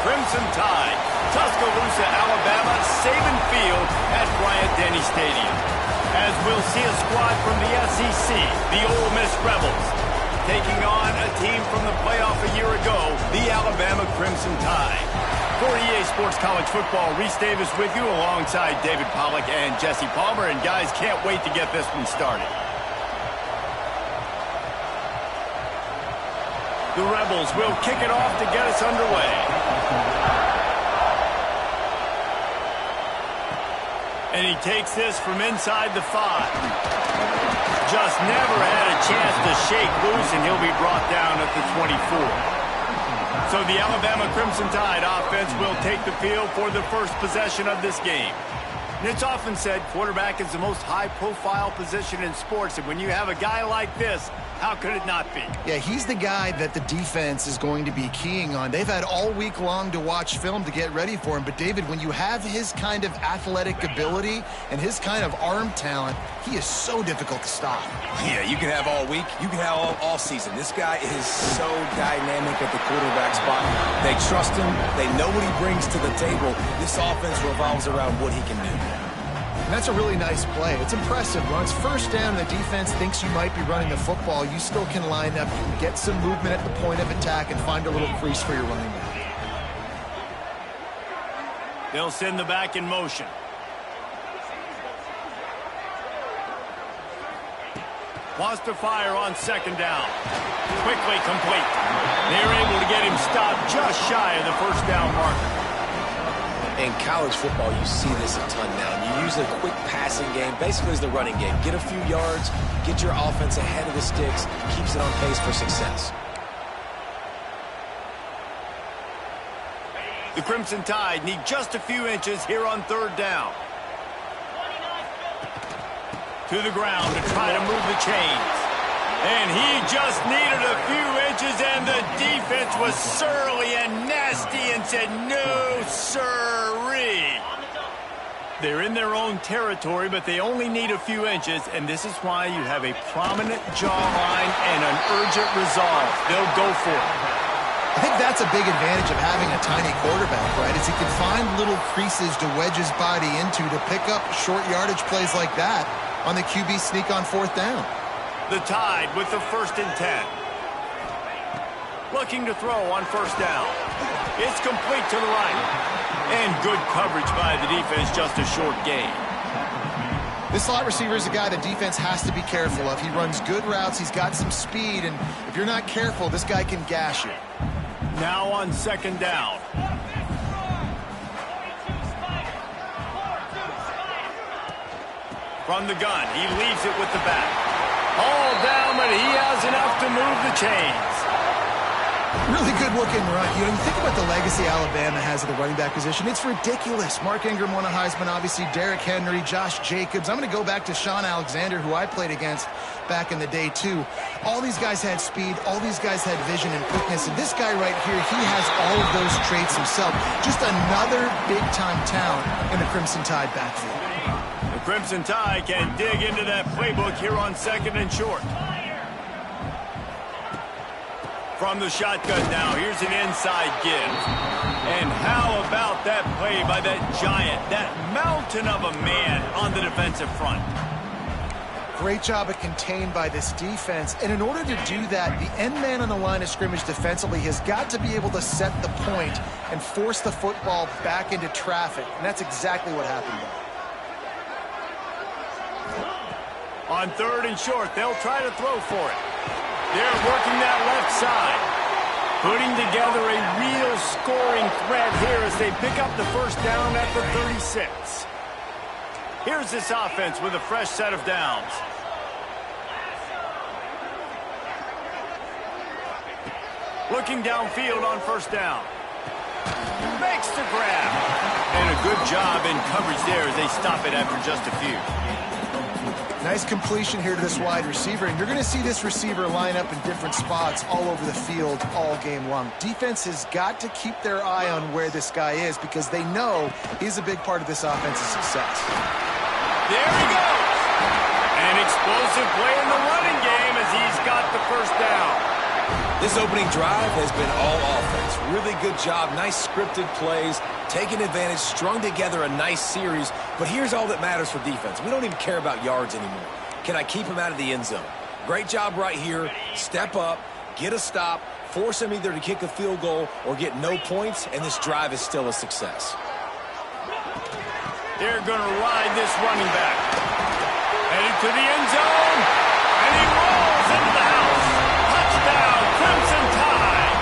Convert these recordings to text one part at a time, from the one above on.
Crimson Tide. Tuscaloosa, Alabama, Saban Field at Bryant-Denny Stadium. As we'll see a squad from the SEC, the Ole Miss Rebels, taking on a team from the playoff a year ago, the Alabama Crimson Tide. For EA Sports College Football, Reese Davis with you alongside David Pollack and Jesse Palmer. And guys, can't wait to get this one started. The Rebels will kick it off to get us underway. And he takes this from inside the 5. Just never had a chance to shake loose, and he'll be brought down at the 24. So the Alabama Crimson Tide offense will take the field for the first possession of this game. And it's often said quarterback is the most high-profile position in sports, and when you have a guy like this, how could it not be? Yeah, he's the guy that the defense is going to be keying on. They've had all week long to watch film to get ready for him. But, David, when you have his kind of athletic ability and his kind of arm talent, he is so difficult to stop. Yeah, you can have all week. You can have all season. This guy is so dynamic at the quarterback spot. They trust him. They know what he brings to the table. This offense revolves around what he can do. And that's a really nice play. It's impressive. When it's first down, the defense thinks you might be running the football. You still can line up, you can get some movement at the point of attack, and find a little crease for your running back. They'll send the back in motion. Wants to fire on second down. Quickly complete. They're able to get him stopped just shy of the first down marker. In college football, you see this a ton now. You use a quick passing game, basically as the running game. Get a few yards, get your offense ahead of the sticks, keeps it on pace for success. The Crimson Tide need just a few inches here on third down. To the ground to try to move the chains. And he just needed a few inches, and the defense was surly and nasty and said, no, sirree. They're in their own territory, but they only need a few inches, and this is why you have a prominent jawline and an urgent resolve. They'll go for it. I think that's a big advantage of having a tiny quarterback, right? Is he can find little creases to wedge his body into to pick up short yardage plays like that on the QB sneak on fourth down. The Tide with the 1st and 10. Looking to throw on first down. It's complete to the right. And good coverage by the defense, just a short gain. This slot receiver is a guy the defense has to be careful of. He runs good routes, he's got some speed, and if you're not careful, this guy can gash you. Now on second down. From the gun, he leaves it with the back. All down, but he has enough to move the chains. Really good looking run. You know, you think about the legacy Alabama has at the running back position. It's ridiculous. Mark Ingram won a Heisman, obviously. Derrick Henry, Josh Jacobs. I'm going to go back to Sean Alexander, who I played against back in the day, too. All these guys had speed. All these guys had vision and quickness. And this guy right here, he has all of those traits himself. Just another big-time talent in the Crimson Tide backfield. The Crimson Tide can dig into that playbook here on second and short. From the shotgun now, here's an inside give. And how about that play by that giant, that mountain of a man on the defensive front? Great job of contained by this defense. And in order to do that, the end man on the line of scrimmage defensively has got to be able to set the point and force the football back into traffic. And that's exactly what happened there. On third and short, they'll try to throw for it. They're working that left side. Putting together a real scoring threat here as they pick up the first down at the 36. Here's this offense with a fresh set of downs. Looking downfield on first down. Makes the grab. And a good job in coverage there as they stop it after just a few. Nice completion here to this wide receiver, and you're going to see this receiver line up in different spots all over the field all game long. Defense has got to keep their eye on where this guy is because they know he's a big part of this offense's success. There he goes. An explosive play in the running game as he's got the first down. This opening drive has been all offense. Really good job, nice scripted plays, taking advantage, strung together a nice series. But here's all that matters for defense. We don't even care about yards anymore. Can I keep him out of the end zone? Great job right here. Step up, get a stop, force him either to kick a field goal or get no points, and this drive is still a success. They're going to ride this running back. Heading to the end zone, and he rolls into the house. Touchdown, Crimson Tide.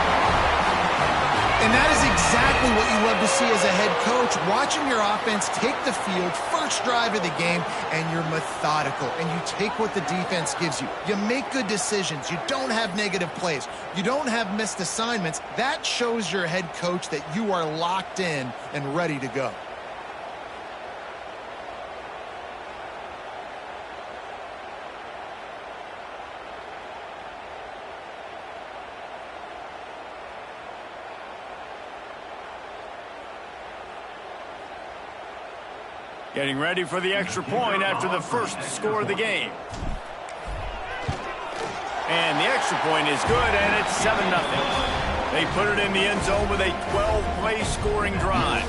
And that is exactly what you love to see as a head coach, watching your offense take the field, first drive of the game, and you're methodical, and you take what the defense gives you. You make good decisions. You don't have negative plays. You don't have missed assignments. That shows your head coach that you are locked in and ready to go. Getting ready for the extra point after the first score of the game. And the extra point is good, and it's 7-0. They put it in the end zone with a 12-play scoring drive.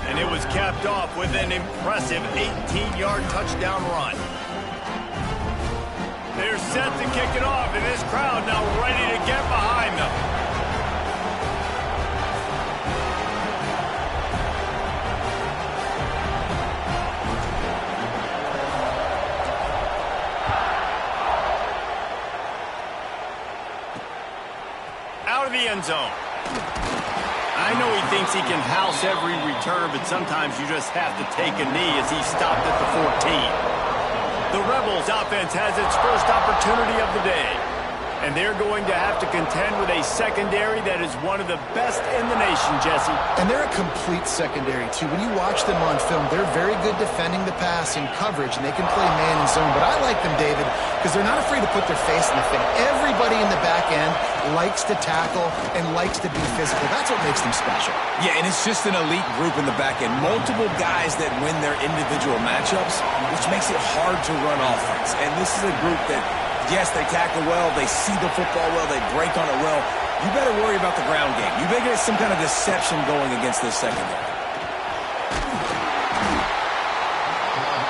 And it was capped off with an impressive 18-yard touchdown run. They're set to kick it off, and this crowd now ready to get behind them. Out of the end zone. I know he thinks he can house every return, but sometimes you just have to take a knee as he stopped at the 14. The Rebels offense has its first opportunity of the day, and they're going to have to contend with a secondary that is one of the best in the nation, Jesse. And they're a complete secondary, too. When you watch them on film, they're very good defending the pass in coverage, and they can play man and zone. But I like them, David, because they're not afraid to put their face in the thing. Everybody in the back end likes to tackle and likes to be physical. That's what makes them special. Yeah, and it's just an elite group in the back end. Multiple guys that win their individual matchups, which makes it hard to run offense. And this is a group that, yes, they tackle well, they see the football well, they break on it well. You better worry about the ground game. You better get some kind of deception going against this secondary.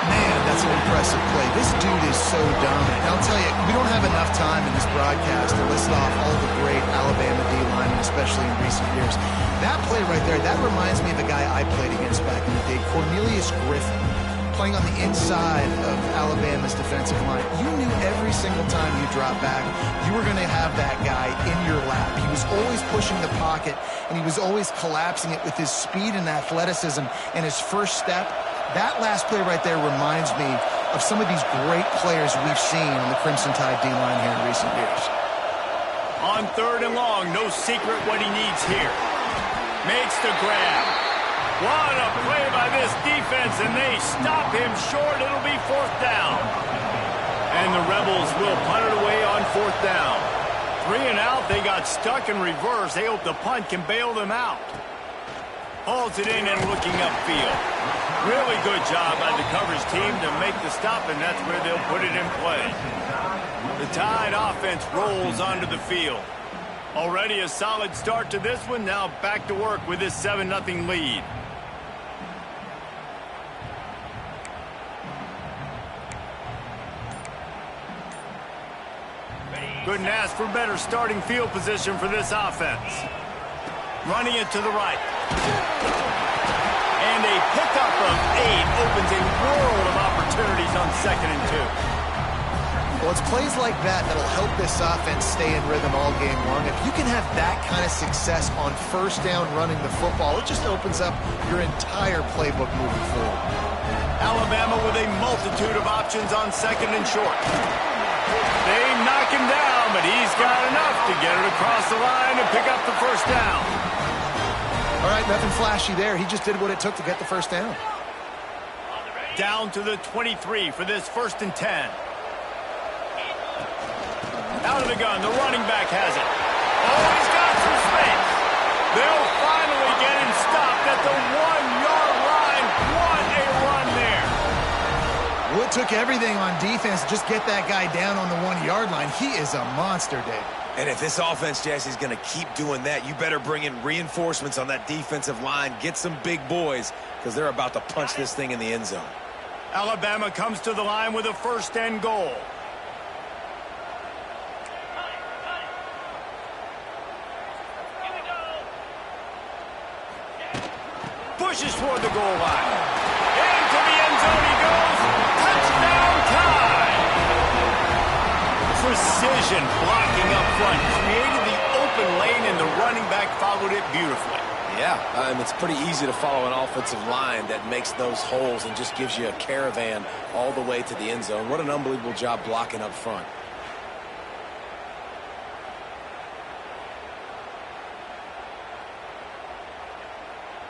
Man, that's an impressive play. This dude is so dominant. And I'll tell you, we don't have enough time in this broadcast to list off all the great Alabama D-linemen, especially in recent years. That play right there, that reminds me of a guy I played against back in the day, Cornelius Griffin, playing on the inside of Alabama's defensive line. You knew every single time you dropped back, you were going to have that guy in your lap. He was always pushing the pocket, and he was always collapsing it with his speed and athleticism and his first step. That last play right there reminds me of some of these great players we've seen on the Crimson Tide D-line here in recent years. On 3rd and long, no secret what he needs here. Makes the grab. What a play by this defense, and they stop him short. It'll be 4th down. And the Rebels will punt it away on 4th down. 3 and out, they got stuck in reverse. They hope the punt can bail them out. Hauls it in and looking upfield. Really good job by the coverage team to make the stop, and that's where they'll put it in play. The Tide offense rolls onto the field. Already a solid start to this one. Now back to work with this 7-0 lead. Couldn't ask for better starting field position for this offense. Running it to the right. And a pickup of 8 opens a world of opportunities on 2nd and 2. Well, it's plays like that that'll help this offense stay in rhythm all game long. If you can have that kind of success on 1st down running the football, it just opens up your entire playbook moving forward. Alabama with a multitude of options on 2nd and short. They knock him down, but he's got enough to get it across the line and pick up the 1st down. All right, nothing flashy there. He just did what it took to get the 1st down. Down to the 23 for this 1st and 10. Out of the gun, the running back has it. Oh, he's got some space. They'll finally get him stopped at the 1-yard line. What a run there. Well, it took everything on defense to just get that guy down on the 1-yard 30-yard line. He is a monster, Dave. And if this offense, Jesse, is going to keep doing that, you better bring in reinforcements on that defensive line. Get some big boys, because they're about to punch this thing in the end zone. Alabama comes to the line with a 1st and goal. Pushes toward the goal line. Into the end zone he goes. Touchdown time! Precision blocking up front. Created the open lane, and the running back followed it beautifully. Yeah, and it's pretty easy to follow an offensive line that makes those holes and just gives you a caravan all the way to the end zone. What an unbelievable job blocking up front.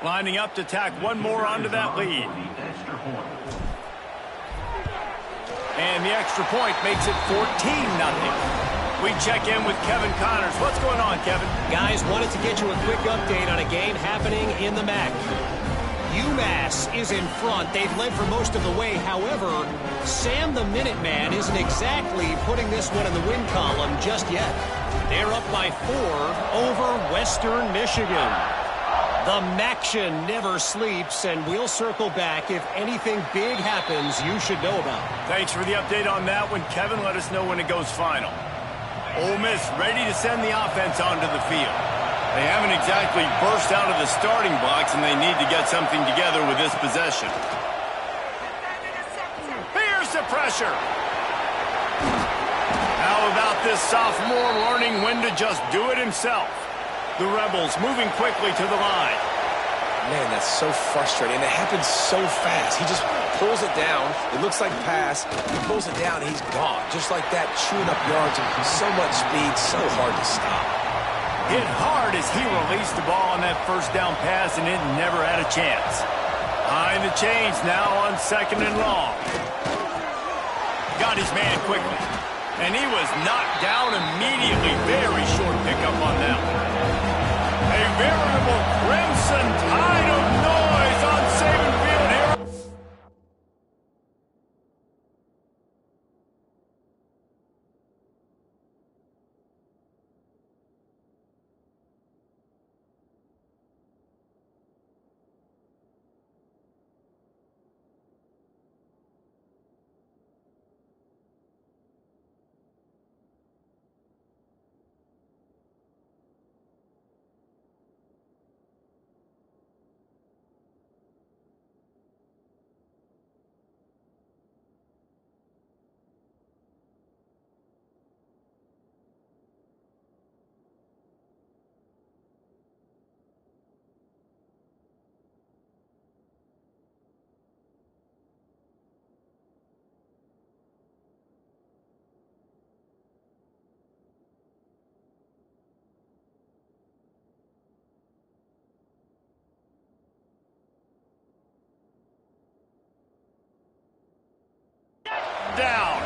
Lining up to tack one more onto that lead. And the extra point makes it 14-0. We check in with Kevin Connors. What's going on, Kevin? Guys, wanted to get you a quick update on a game happening in the MAC. UMass is in front. They've led for most of the way. However, Sam the Minuteman isn't exactly putting this one in the win column just yet. They're up by 4 over Western Michigan. The Maction never sleeps, and we'll circle back if anything big happens you should know about. Thanks for the update on that one, Kevin. Let us know when it goes final. Ole Miss ready to send the offense onto the field. They haven't exactly burst out of the starting blocks, and they need to get something together with this possession. Here's the pressure. How about this sophomore learning when to just do it himself? The Rebels moving quickly to the line. Man, that's so frustrating. And it happens so fast. He just pulls it down. It looks like pass. He pulls it down, and he's gone. Just like that, chewing up yards. So much speed, so hard to stop. Hit hard as he released the ball on that 1st down pass, and it never had a chance. Behind the chains now on 2nd and long. Got his man quickly. And he was knocked down immediately. Very short pickup on that one. A veritable crimson tide of noise on Saban Field here. Down.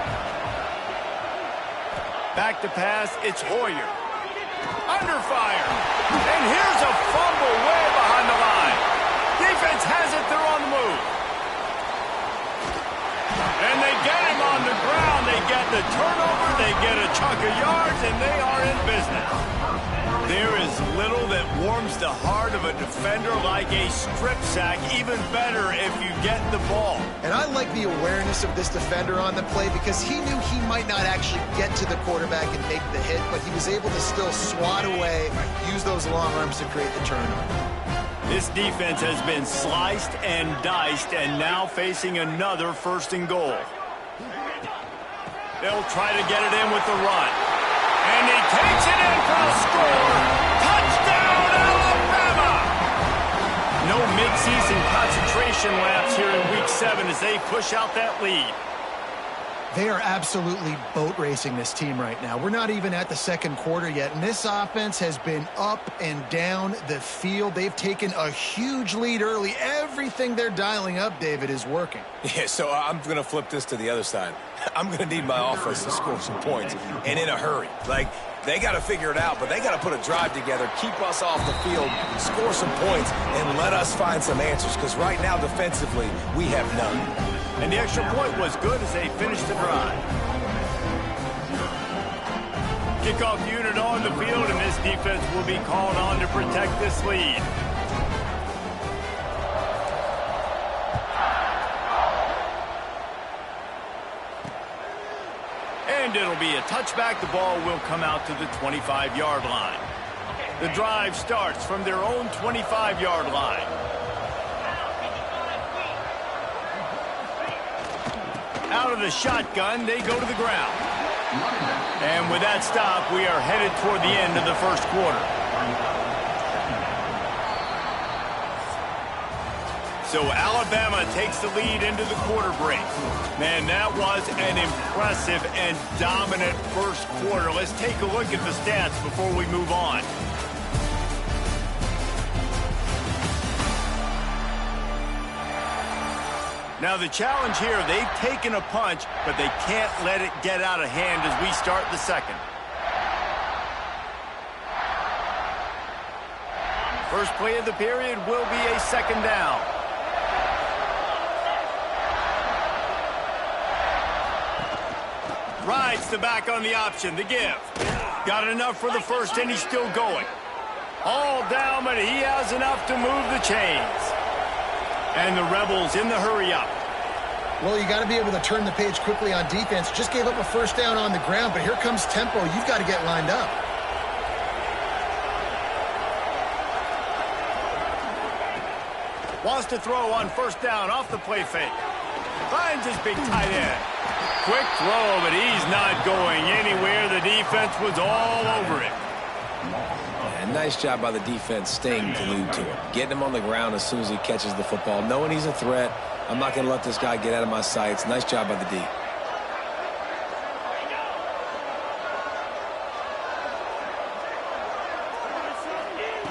Back to pass, it's Hoyer. Under fire. And here's a fumble way behind the line. Defense has it, they're on the move. And they get him on the ground. They get the turnover, they get a chunk of yards, and they are in business. There is little that warms the heart of a defender like a strip sack. Even better if you get the ball. And I like the awareness of this defender on the play because he knew he might not actually get to the quarterback and make the hit, but he was able to still swat away, use those long arms to create the turnover. This defense has been sliced and diced and now facing another 1st and goal. They'll try to get it in with the run. And he takes it in for the score. Touchdown, Alabama! No midseason concentration laps here in Week 7 as they push out that lead. They are absolutely boat racing this team right now. We're not even at the 2nd quarter yet, and this offense has been up and down the field. They've taken a huge lead early. Everything they're dialing up, David, is working. Yeah, so I'm going to flip this to the other side. I'm going to need my offense to score some points, and in a hurry. Like, they got to figure it out, but they got to put a drive together, keep us off the field, score some points, and let us find some answers, because right now, defensively, we have none. And the extra point was good as they finished the drive. Kickoff unit on the field, and this defense will be called on to protect this lead. And it'll be a touchback. The ball will come out to the 25-yard line. The drive starts from their own 25-yard line. Out of the shotgun, they go to the ground. And with that stop, we are headed toward the end of the first quarter. So Alabama takes the lead into the quarter break. Man, that was an impressive and dominant first quarter. Let's take a look at the stats before we move on. Now the challenge here, they've taken a punch, but they can't let it get out of hand as we start the second. First play of the period will be a second down. Rides the back on the option, the give. Got enough for the first, and he's still going. All down, but he has enough to move the chains. And the Rebels in the hurry-up. Well, you got to be able to turn the page quickly on defense. Just gave up a first down on the ground, but here comes tempo. You've got to get lined up. Wants to throw on first down off the play fake. Finds his big tight end. Quick throw, but he's not going anywhere. The defense was all over it. And nice job by the defense staying glued to him. Getting him on the ground as soon as he catches the football. Knowing he's a threat. I'm not going to let this guy get out of my sights. Nice job by the D.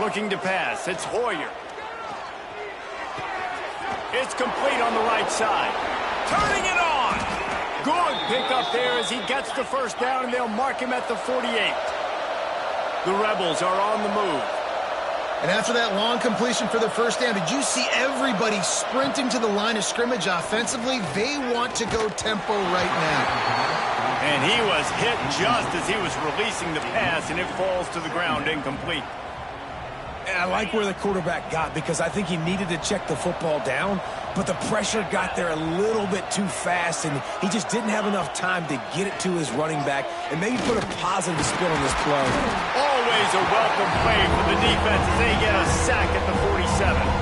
Looking to pass. It's Hoyer. It's complete on the right side. Turning it on. Good pickup there as he gets the first down, and they'll mark him at the 48. The Rebels are on the move. And after that long completion for the first down, did you see everybody sprinting to the line of scrimmage offensively? They want to go tempo right now. And he was hit just as he was releasing the pass, and it falls to the ground incomplete. And I like where the quarterback got because I think he needed to check the football down, but the pressure got there a little bit too fast, and he just didn't have enough time to get it to his running back and maybe put a positive spin on this play. Always a welcome play for the defense as they get a sack at the 47.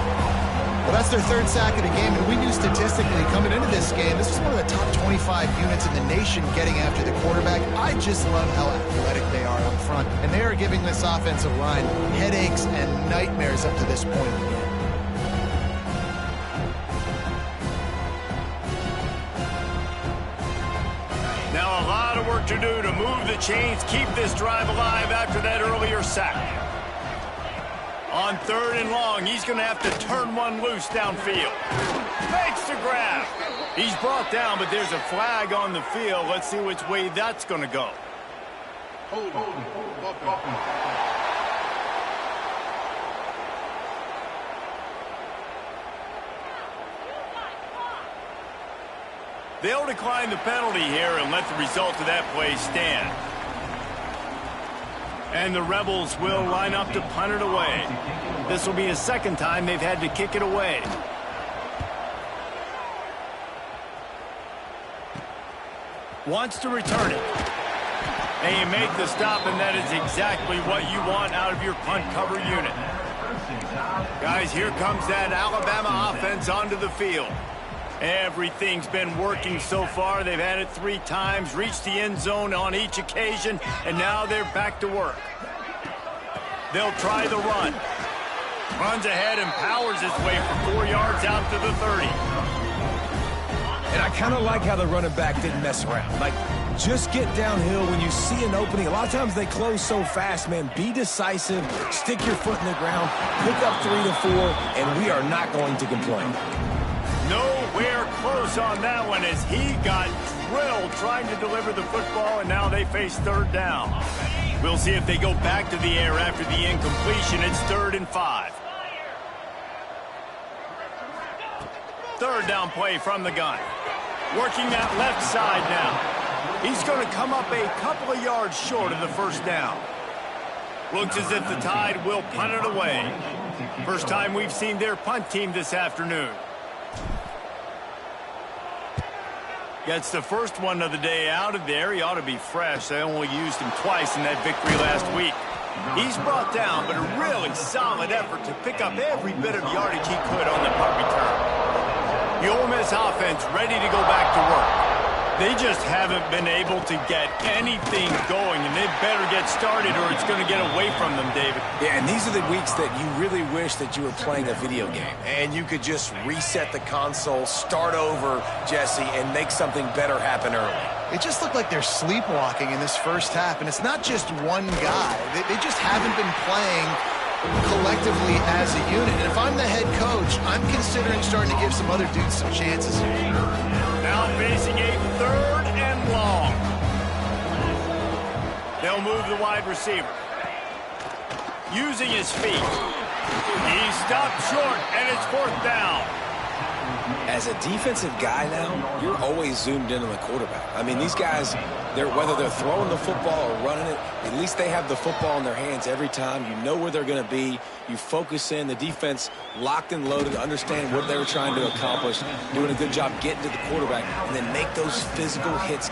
Well, that's their third sack of the game, and we knew statistically coming into this game, this was one of the top 25 units in the nation getting after the quarterback. I just love how athletic they are up front, and they are giving this offensive line headaches and nightmares up to this point in the game. Now a lot of work to do to move the chains, keep this drive alive after that earlier sack. On third and long, he's going to have to turn one loose downfield. Makes the grab. He's brought down, but there's a flag on the field. Let's see which way that's going to go. They'll decline the penalty here and let the result of that play stand. And the Rebels will line up to punt it away. This will be the second time they've had to kick it away. Wants to return it. They make the stop, and that is exactly what you want out of your punt cover unit. Guys, here comes that Alabama offense onto the field. Everything's been working so far. They've had it 3 times, reached the end zone on each occasion, and now they're back to work. They'll try the run. Runs ahead and powers his way for 4 yards out to the 30. And I kind of like how the running back didn't mess around. Like, just get downhill when you see an opening. A lot of times they close so fast, man. Be decisive, stick your foot in the ground, pick up 3 to 4, and we are not going to complain. Nowhere close on that one as he got drilled trying to deliver the football, and now they face third down. We'll see if they go back to the air after the incompletion. It's 3rd and 5. Third down play from the gun. Working that left side now. He's going to come up a couple of yards short of the first down. Looks as if the Tide will punt it away. First time we've seen their punt team this afternoon. Gets the first one of the day out of there. He ought to be fresh. They only used him twice in that victory last week. He's brought down, but a really solid effort to pick up every bit of yardage he could on the punt return. The Ole Miss offense ready to go back to work. They just haven't been able to get anything going, and they better get started or it's going to get away from them, David. Yeah, and these are the weeks that you really wish that you were playing a video game and you could just reset the console, start over, Jesse, and make something better happen early. It just looked like they're sleepwalking in this first half, and it's not just one guy. They just haven't been playing collectively as a unit. And if I'm the head coach, I'm considering starting to give some other dudes some chances here. Now facing a 3rd and long. They'll move the wide receiver. Using his feet. He stopped short, and it's 4th down. As a defensive guy now, you're always zoomed in on the quarterback. I mean, these guys, whether they're throwing the football or running it, at least they have the football in their hands every time. You know where they're going to be. You focus in. The defense locked and loaded, understand what they were trying to accomplish, doing a good job getting to the quarterback, and then make those physical hits.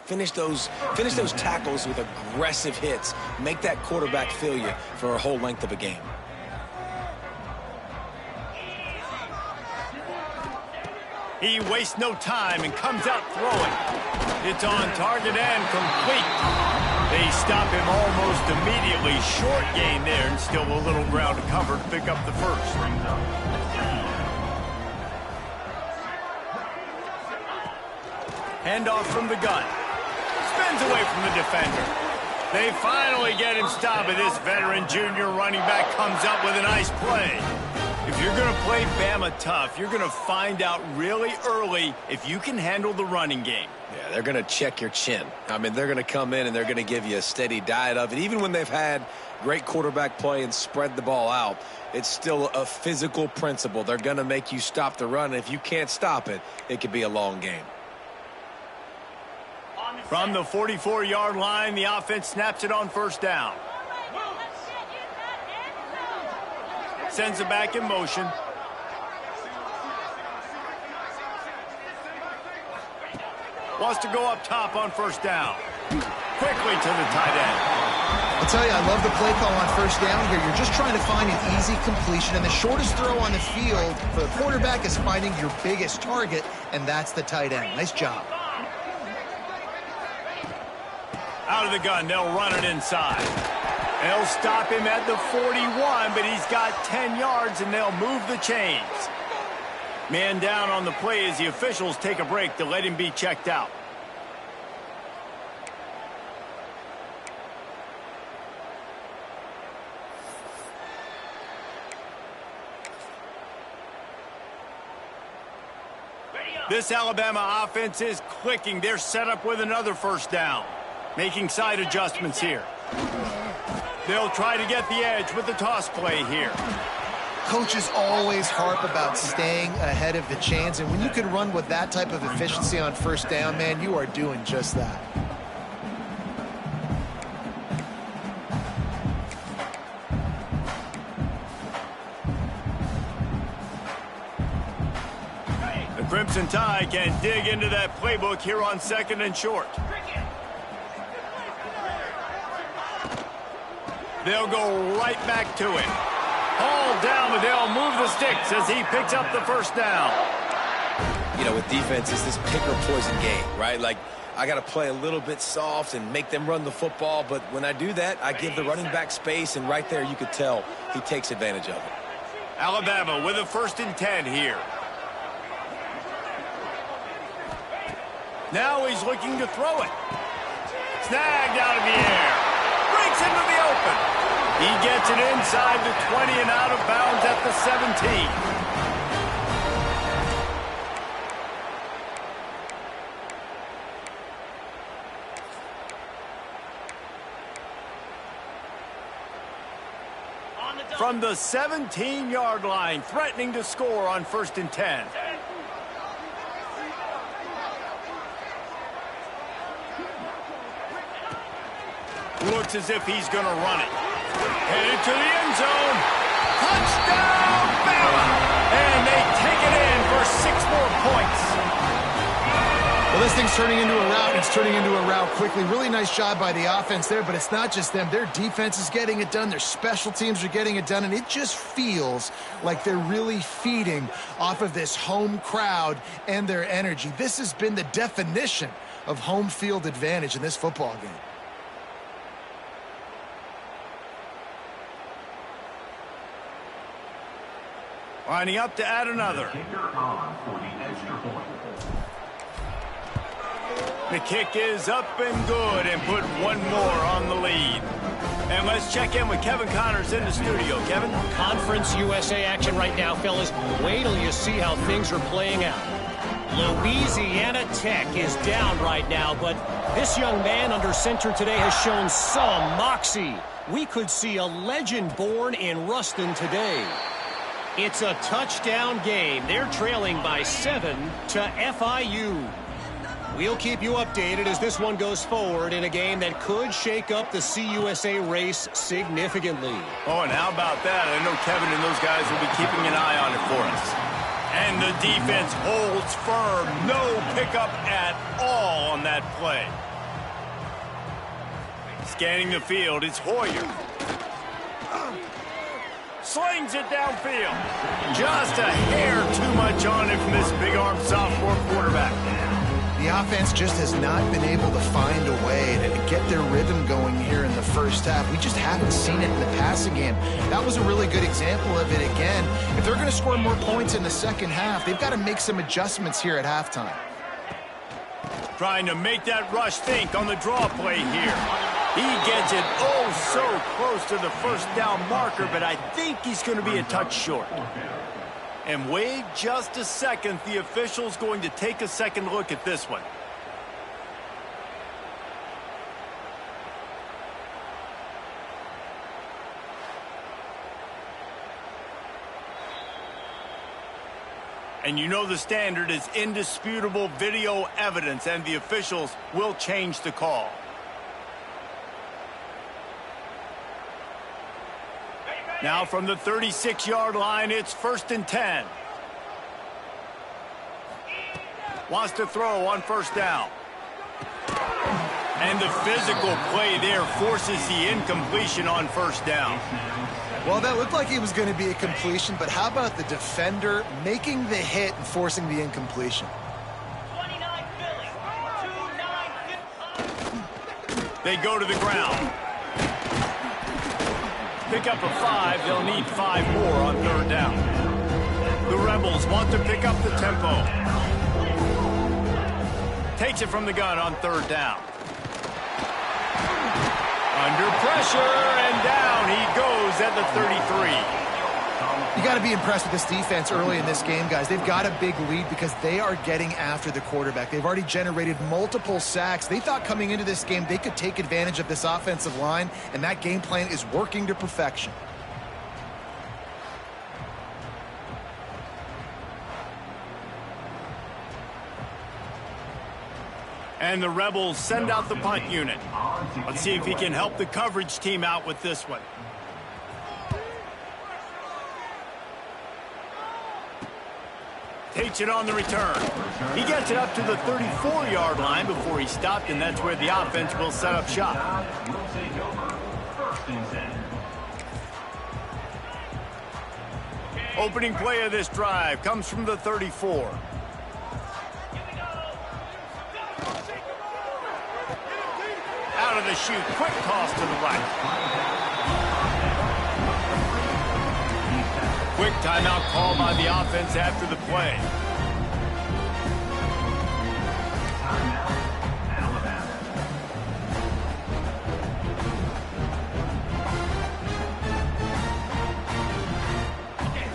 Finish those tackles with aggressive hits. Make that quarterback feel you for a whole length of a game. He wastes no time and comes out throwing. It's on target and complete. They stop him almost immediately. Short gain there and still a little ground to cover to pick up the first. Handoff from the gun. Spins away from the defender. They finally get him stopped, and this veteran junior running back comes up with a nice play. If you're going to play Bama tough, you're going to find out really early if you can handle the running game. Yeah, they're going to check your chin. I mean, they're going to come in and they're going to give you a steady diet of it. Even when they've had great quarterback play and spread the ball out, it's still a physical principle. They're going to make you stop the run. And if you can't stop it, it could be a long game. From the 44-yard line, the offense snaps it on first down. Sends it back in motion. Wants to go up top on first down. Quickly to the tight end. I'll tell you, I love the play call on first down here. You're just trying to find an easy completion, and the shortest throw on the field for the quarterback is finding your biggest target, and that's the tight end. Nice job. Out of the gun, they'll run it inside. They'll stop him at the 41, but he's got 10 yards, and they'll move the chains. Man down on the play as the officials take a break to let him be checked out. This Alabama offense is clicking. They're set up with another first down. Making side adjustments here. They'll try to get the edge with the toss play here. Coaches always harp about staying ahead of the chains, and when you can run with that type of efficiency on first down, man, you are doing just that. The Crimson Tide can dig into that playbook here on second and short. They'll go right back to him. Hauled down, but they'll move the sticks as he picks up the first down. You know, with defense, it's this pick or poison game, right? Like, I got to play a little bit soft and make them run the football, but when I do that, I give the running back space, and right there you could tell he takes advantage of it. Alabama with a 1st and 10 here. Now he's looking to throw it. Snagged out of the air. Breaks into the open. He gets it inside the 20 and out of bounds at the 17. From the 17-yard line, threatening to score on 1st and 10. Looks as if he's going to run it. Headed to the end zone. Touchdown, Bama! And they take it in for 6 more points. Well, this thing's turning into a rout. It's turning into a rout quickly. Really nice job by the offense there, but it's not just them. Their defense is getting it done. Their special teams are getting it done, and it just feels like they're really feeding off of this home crowd and their energy. This has been the definition of home field advantage in this football game. Lining up to add another. The kick is up and good and put one more on the lead. And let's check in with Kevin Connors in the studio. Kevin? Conference USA action right now, fellas. Wait till you see how things are playing out. Louisiana Tech is down right now, but this young man under center today has shown some moxie. We could see a legend born in Ruston today. It's a touchdown game. They're trailing by 7 to FIU. We'll keep you updated as this one goes forward in a game that could shake up the CUSA race significantly. Oh, and how about that? I know Kevin and those guys will be keeping an eye on it for us. And the defense holds firm. No pickup at all on that play. Scanning the field, it's Hoyer. Slings it downfield. Just a hair too much on it from this big-arm sophomore quarterback. The offense just has not been able to find a way to get their rhythm going here in the first half. We just haven't seen it in the passing game. That was a really good example of it again. If they're going to score more points in the second half, they've got to make some adjustments here at halftime. Trying to make that rush think on the draw play here. He gets it oh so close to the first down marker, but I think he's going to be a touch short. And wait just a second. The official's going to take a second look at this one. And you know the standard is indisputable video evidence, and the officials will change the call. Now from the 36-yard line, it's 1st and 10. Wants to throw on first down. And the physical play there forces the incompletion on first down. Well, that looked like it was going to be a completion, but how about the defender making the hit and forcing the incompletion? They go to the ground. Pick up a 5. They'll need 5 more on third down. The Rebels want to pick up the tempo. Takes it from the gun on third down. Under pressure, and down he goes at the 33. You got to be impressed with this defense early in this game, guys. They've got a big lead because they are getting after the quarterback. They've already generated multiple sacks. They thought coming into this game they could take advantage of this offensive line, and that game plan is working to perfection. And the Rebels send out the punt unit. Let's see if he can help the coverage team out with this one. Takes it on the return. He gets it up to the 34-yard line before he stopped, and that's where the offense will set up shop. Opening play of this drive comes from the 34. Out of the chute, quick toss to the right. Quick timeout call by the offense after the play.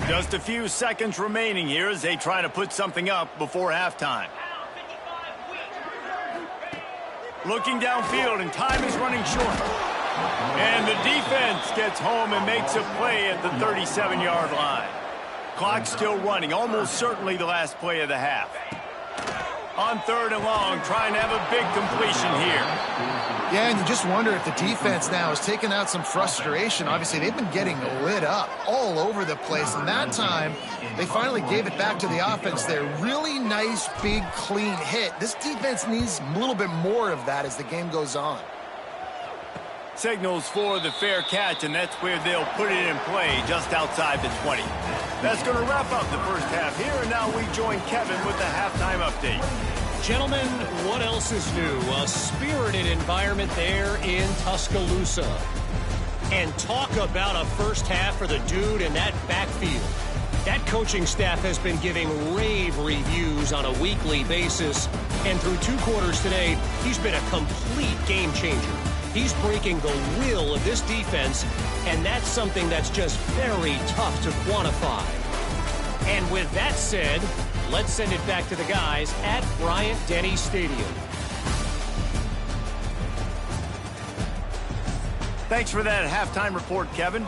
Just a few seconds remaining here as they try to put something up before halftime. Looking downfield, and time is running short. And the defense gets home and makes a play at the 37-yard line. Clock still running, almost certainly the last play of the half. On third and long, trying to have a big completion here. Yeah, and you just wonder if the defense now is taking out some frustration. Obviously, they've been getting lit up all over the place, and that time, they finally gave it back to the offense there. Really nice, big, clean hit. This defense needs a little bit more of that as the game goes on. Signals for the fair catch, and that's where they'll put it in play just outside the 20. That's going to wrap up the first half here, and now we join Kevin with the halftime update. Gentlemen, what else is new? A spirited environment there in Tuscaloosa. And talk about a first half for the dude in that backfield. That coaching staff has been giving rave reviews on a weekly basis. And through 2 quarters today, he's been a complete game changer. He's breaking the will of this defense, and that's something that's just very tough to quantify. And with that said, let's send it back to the guys at Bryant-Denny Stadium. Thanks for that halftime report, Kevin.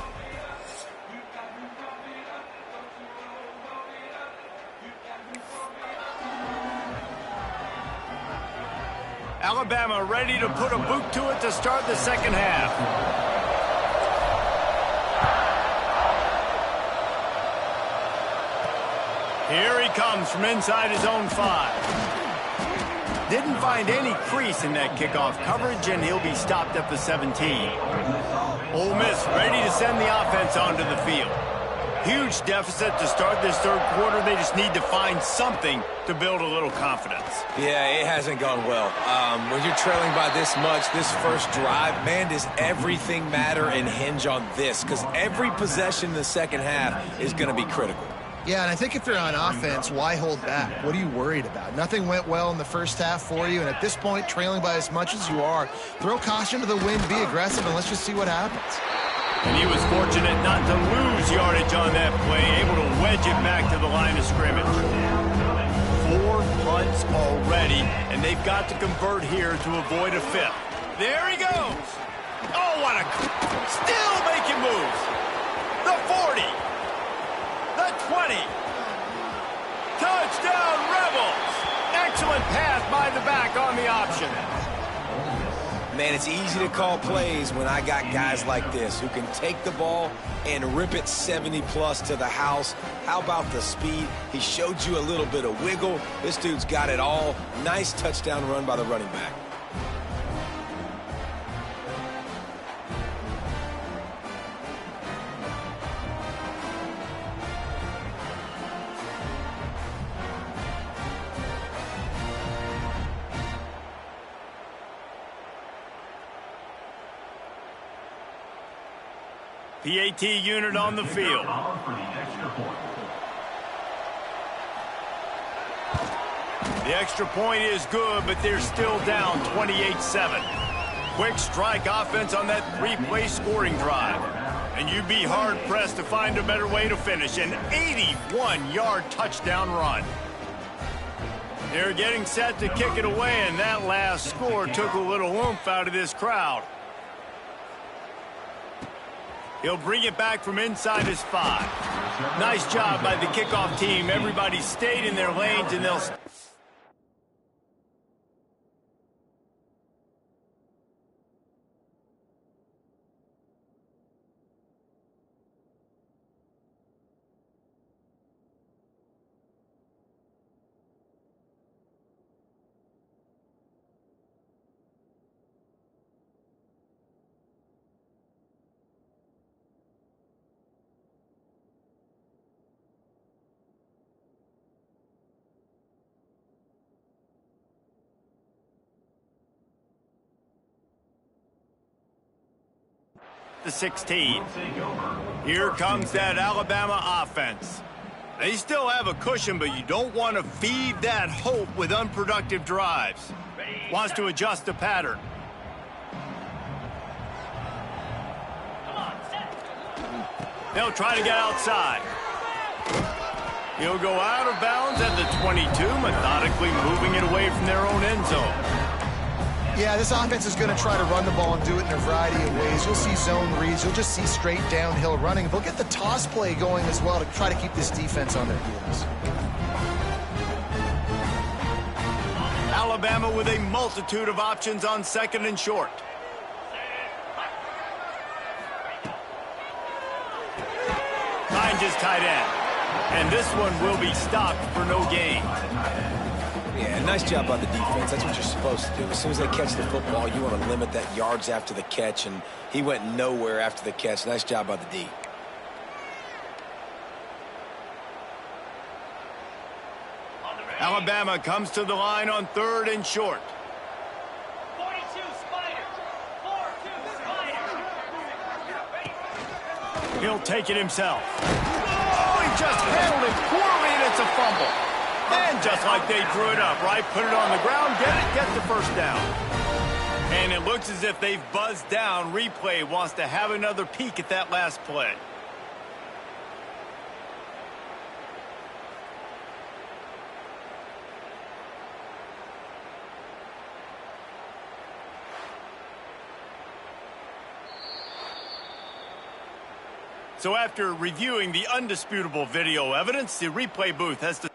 Alabama ready to put a boot to it to start the second half. Here he comes from inside his own 5. Didn't find any crease in that kickoff coverage, and he'll be stopped at the 17. Ole Miss ready to send the offense onto the field. Huge deficit to start this third quarter. They just need to find something to build a little confidence. Yeah, it hasn't gone well. When you're trailing by this much, this first drive, man, does everything matter and hinge on this? Because every possession in the second half is going to be critical. Yeah, and I think if you're on offense, why hold back? What are you worried about? Nothing went well in the first half for you, and at this point, trailing by as much as you are, throw caution to the wind, be aggressive, and let's just see what happens. And he was fortunate not to lose yardage on that play, able to wedge it back to the line of scrimmage. 4 punts already, and they've got to convert here to avoid a fifth. There he goes. Oh, what a... Still making moves. The 40. The 20. Touchdown, Rebels. Excellent pass by the back on the option. Man, it's easy to call plays when I got guys like this who can take the ball and rip it 70-plus to the house. How about the speed? He showed you a little bit of wiggle. This dude's got it all. Nice touchdown run by the running back. PAT unit on the field. The extra point is good, but they're still down 28-7. Quick strike offense on that 3-play scoring drive. And you'd be hard-pressed to find a better way to finish. An 81-yard touchdown run. They're getting set to kick it away, and that last score took a little oomph out of this crowd. He'll bring it back from inside his 5. Nice job by the kickoff team. Everybody stayed in their lanes, and they'll... The 16. Here comes that Alabama offense. They still have a cushion, but you don't want to feed that hope with unproductive drives. Wants to adjust the pattern. They'll try to get outside. He'll go out of bounds at the 22, methodically moving it away from their own end zone. Yeah, this offense is going to try to run the ball and do it in a variety of ways. You'll see zone reads. You'll just see straight downhill running. They'll get the toss play going as well to try to keep this defense on their heels. Alabama with a multitude of options on second and short. Finds his tight end. And this one will be stopped for no gain. Yeah, nice job by the defense. That's what you're supposed to do. As soon as they catch the football, you want to limit that yards after the catch, and he went nowhere after the catch. Nice job by the D. Alabama comes to the line on third and short. 42 Spiders. 4-2 Spiders. He'll take it himself. Oh, he just handled it poorly, and it's a fumble. And just like they drew it up, right? Put it on the ground, get the first down. And it looks as if they've buzzed down. Replay wants to have another peek at that last play. So after reviewing the undisputable video evidence, the replay booth has to...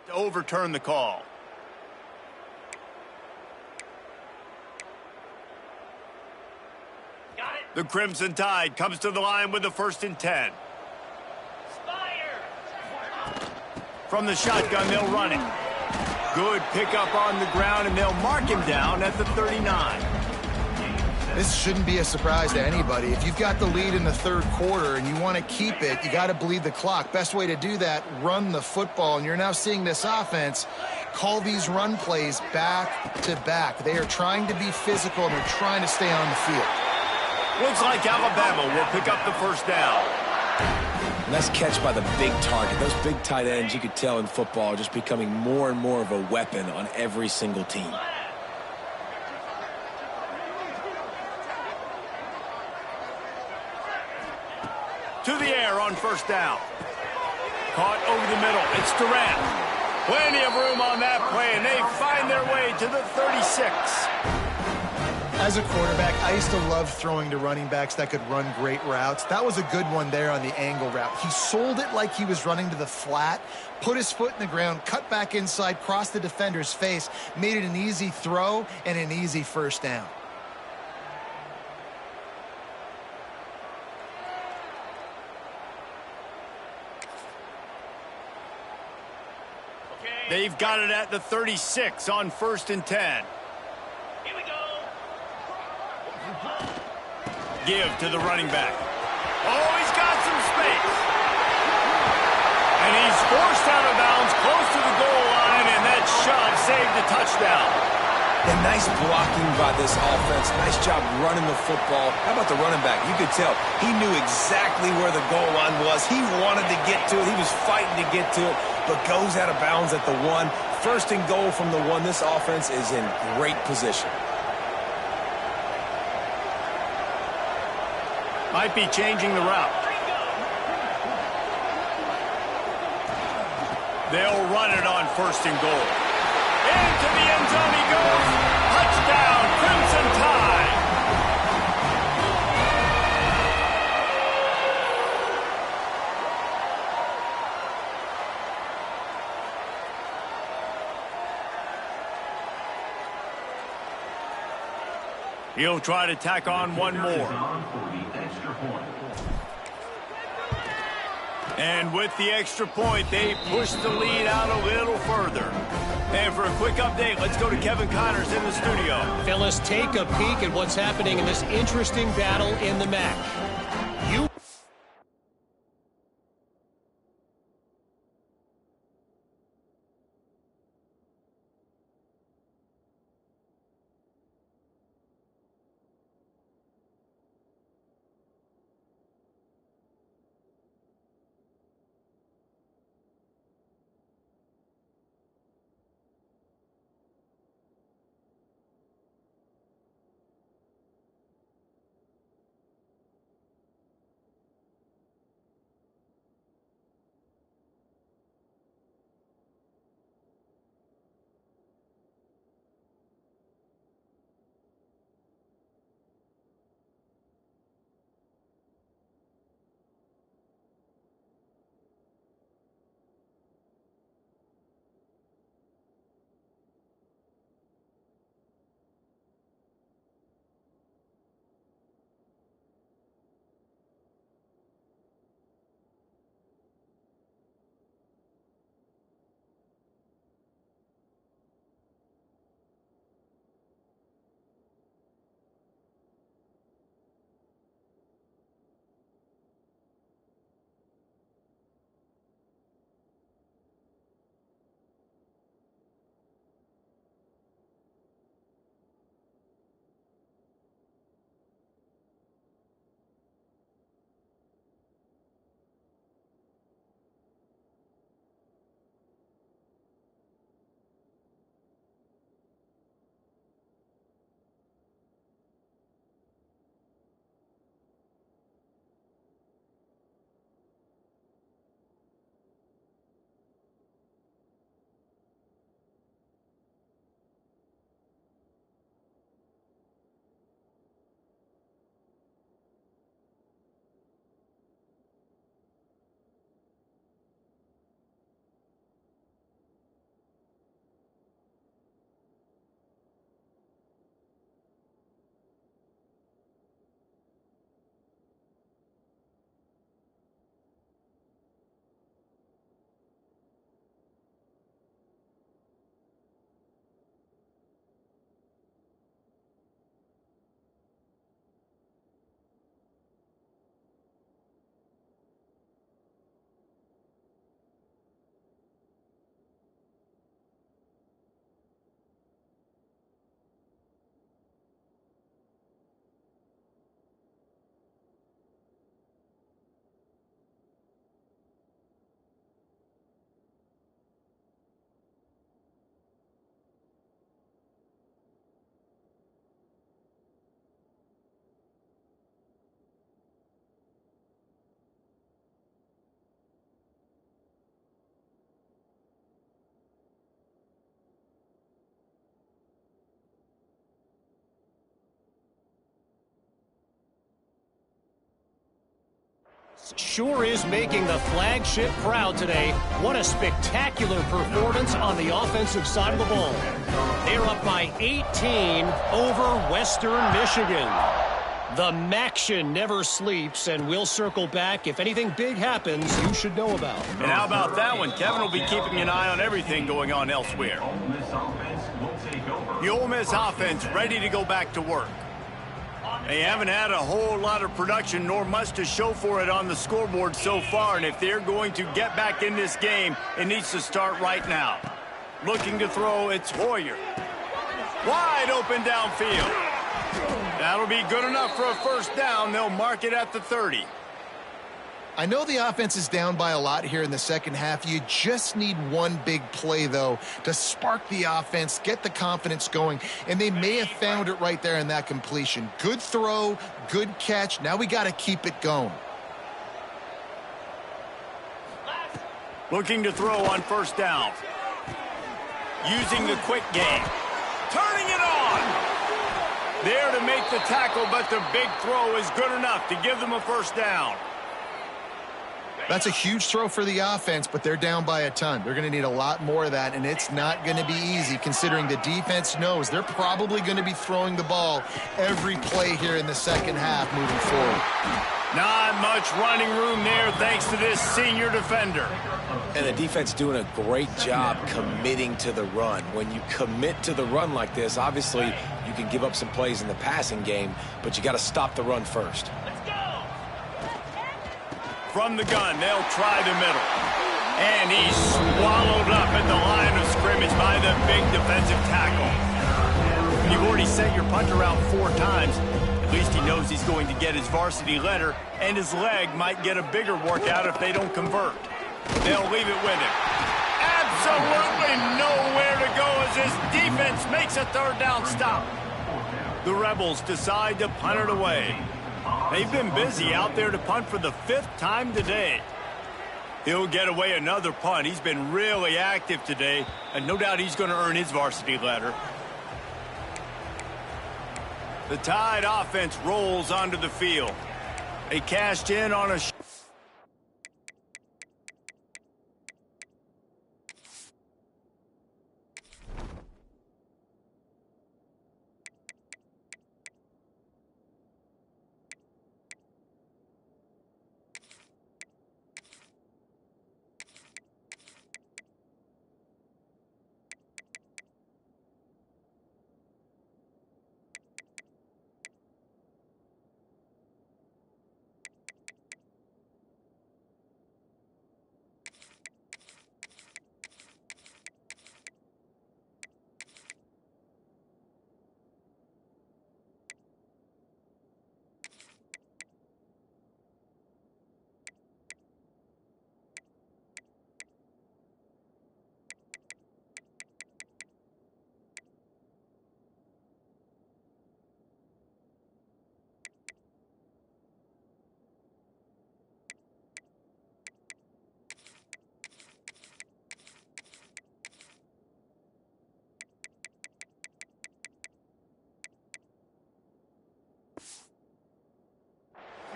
to overturn the call. Got it. The Crimson Tide comes to the line with the 1st and 10. Spider. From the shotgun, they'll run it. Good pickup on the ground, and they'll mark him down at the 39. This shouldn't be a surprise to anybody. If you've got the lead in the third quarter and you want to keep it, you got to bleed the clock. Best way to do that, run the football. And you're now seeing this offense call these run plays back to back. They are trying to be physical, and they're trying to stay on the field. Looks like Alabama will pick up the 1st down. Nice catch by the big target. Those big tight ends, you could tell in football, are just becoming more and more of a weapon on every single team. To the air on 1st down. Caught over the middle. It's Durant. Plenty of room on that play, and they find their way to the 36. As a quarterback, I used to love throwing to running backs that could run great routes. That was a good one there on the angle route. He sold it like he was running to the flat, put his foot in the ground, cut back inside, crossed the defender's face, made it an easy throw and an easy 1st down. They've got it at the 36 on 1st and 10. Here we go. Give to the running back. Oh, he's got some space. And he's forced out of bounds close to the goal line, and that shot saved the touchdown. And nice blocking by this offense. Nice job running the football. How about the running back? You could tell he knew exactly where the goal line was. He wanted to get to it. He was fighting to get to it, but goes out of bounds at the 1. 1st and goal from the 1. This offense is in great position. Might be changing the route. They'll run it on 1st and goal. Into the end zone he goes. Touchdown, Crimson Tide. He'll try to tack on one more. And with the extra point, they push the lead out a little further. And for a quick update, let's go to Kevin Connors in the studio. Phyllis, take a peek at what's happening in this interesting battle in the MAC. Sure is making the flagship proud today. What a spectacular performance on the offensive side of the ball. They're up by 18 over Western Michigan. The Maction never sleeps, and we'll circle back. If anything big happens, you should know about. And how about that one? Kevin will be keeping an eye on everything going on elsewhere. The Ole Miss offense ready to go back to work. They haven't had a whole lot of production, nor much to show for it on the scoreboard so far. And if they're going to get back in this game, it needs to start right now. Looking to throw, it's Hoyer. Wide open downfield. That'll be good enough for a first down. They'll mark it at the 30. I know the offense is down by a lot here in the second half. You just need one big play, though, to spark the offense, get the confidence going, and they may have found it right there in that completion. Good throw, good catch. Now we got to keep it going. Looking to throw on first down. Using the quick game. Turning it on. There to make the tackle, but the big throw is good enough to give them a first down. That's a huge throw for the offense, but they're down by a ton. They're going to need a lot more of that, and it's not going to be easy considering the defense knows they're probably going to be throwing the ball every play here in the second half moving forward. Not much running room there thanks to this senior defender. And the defense doing a great job committing to the run. When you commit to the run like this, obviously you can give up some plays in the passing game, but you got to stop the run first. From the gun, they'll try the middle. And he's swallowed up at the line of scrimmage by the big defensive tackle. When you've already sent your punter out 4 times, at least he knows he's going to get his varsity letter, and his leg might get a bigger workout if they don't convert. They'll leave it with him. Absolutely nowhere to go as this defense makes a third down stop. The Rebels decide to punt it away. They've been busy out there to punt for the 5th time today. He'll get away another punt. He's been really active today, and no doubt he's going to earn his varsity letter. The Tide offense rolls onto the field. They cashed in on a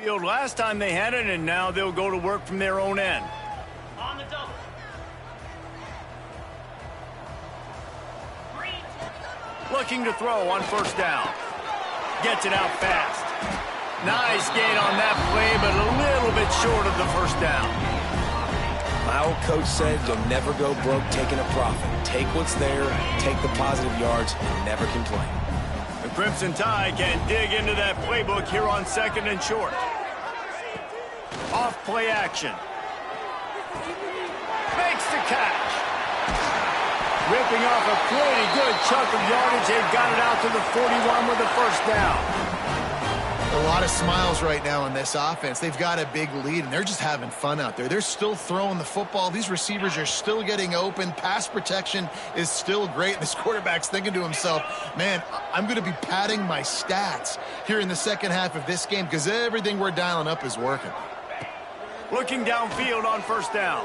field last time they had it, and now they'll go to work from their own end. On the double. Looking to throw on first down. Gets it out fast. Nice gain on that play, but a little bit short of the first down. My old coach said you'll never go broke taking a profit. Take what's there, take the positive yards, and never complain. The Crimson Tide can dig into that playbook here on 2nd and short. Off play action. Makes the catch. Ripping off a pretty good chunk of yardage. They've got it out to the 41 with a first down. A lot of smiles right now in this offense. They've got a big lead, and they're just having fun out there. They're still throwing the football. These receivers are still getting open. Pass protection is still great. And this quarterback's thinking to himself, man, I'm going to be padding my stats here in the second half of this game because everything we're dialing up is working. Looking downfield on first down.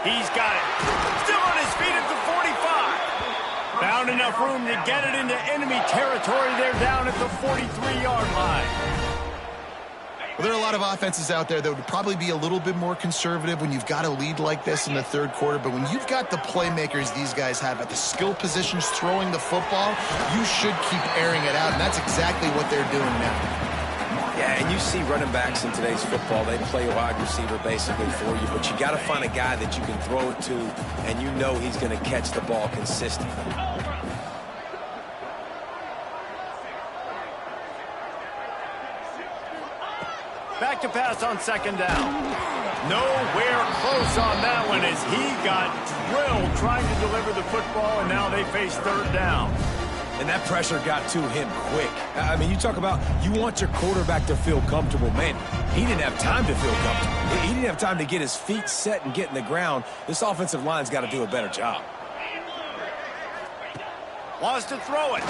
He's got it. Still on his feet at the 45. Found enough room to get it into enemy territory. They're down at the 43-yard line. Well, there are a lot of offenses out there that would probably be a little bit more conservative when you've got a lead like this in the third quarter. But when you've got the playmakers these guys have at the skill positions throwing the football, you should keep airing it out. And that's exactly what they're doing now. Yeah, and you see running backs in today's football, they play wide receiver basically for you, but you got to find a guy that you can throw it to, and you know he's going to catch the ball consistently. Back to pass on second down. Nowhere close on that one as he got drilled trying to deliver the football, and now they face third down. And that pressure got to him quick. I mean, you talk about you want your quarterback to feel comfortable. Man, he didn't have time to feel comfortable. He didn't have time to get his feet set and get in the ground. This offensive line's got to do a better job. Wants to throw it.